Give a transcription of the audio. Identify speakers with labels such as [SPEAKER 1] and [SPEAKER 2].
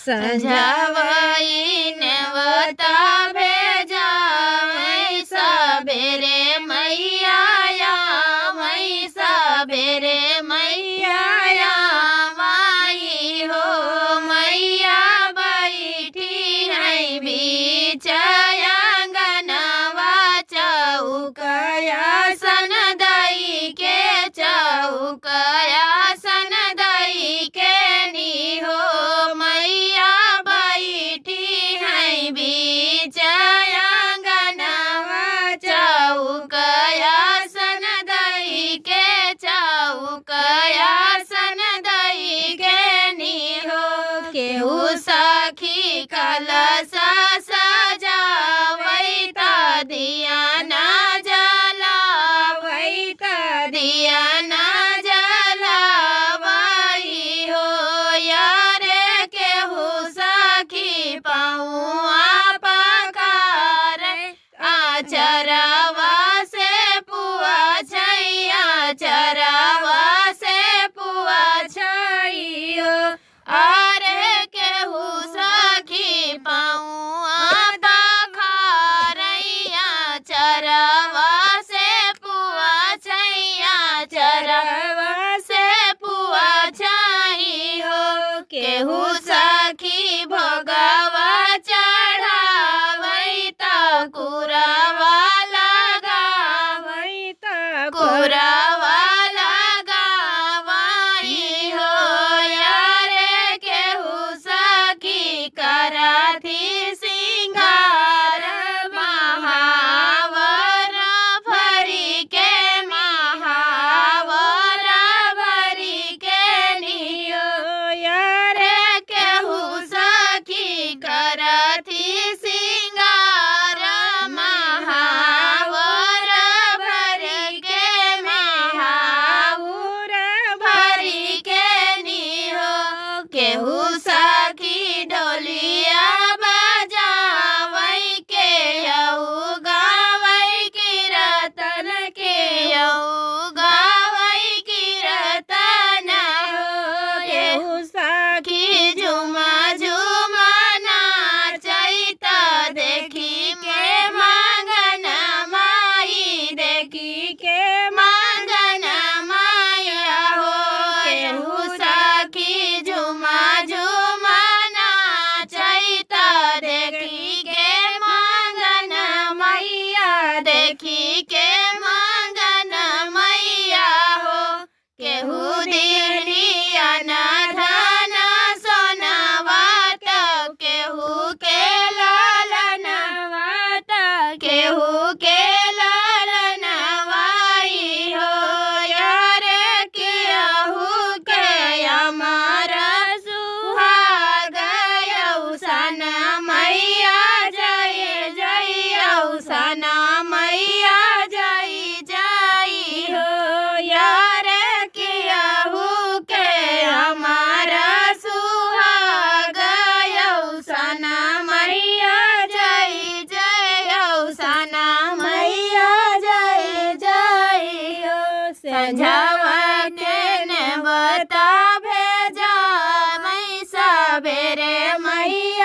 [SPEAKER 1] संझावई नेवता भेजावई सबेरे मैया आवई सबेरे मैया आवई हो मैया बैठी है बीच आंगनवा चौकया सन दई के चौकया सन दई के नी हो मैया बैठी है बीच आंगनवा चौकया सन दई के चौकया सन दई के नी हो केहू सखी कलसा सजावई त दिया ना जलावई त दिया ना जलावई हो यारे केहू सखी पहुआ पकार आचरवा से पुआ छैया चरवा से पुआ छैयो अरे केहू सखी पहुआ पखारैया चरवा से पुआ छैया चरवा से पुआ छैयो केहू सखी भोगवा चढ़ावई त कुरवा लगावई त कुरवा लगावई हो यारे केहू सखी कराथी सिंगार महावर भरी के महावर भरी के नियो यारे केहू सखी कराथी सिंगार महावर भरी के महावर भरी के नियो केहू सखी ढोलिया बजावई के यऊ गावई कीर्तन के यऊ गावई कीर्तन हो केहू सखी झुमा झुमा नाचई त देखी के मांगन माई देखी के मांगन माया हो केहू सखी झुमा झुमा नाचई त देखी के मांगन मैया देखी के मांगन मैया हो केहू दिलिया ना धन सोनावा त केहू के लालनवा त केहू के लालनवाई हो यारे केहू के अमर सुहाग यौसन मैया जय जय यौसन मैया जय जय हो यारे केहू के अमर सुहाग यौसन मैया जय जय यौसन मैया जय जय हो संझावा के नेवता भेजा मैं सबेरे मैया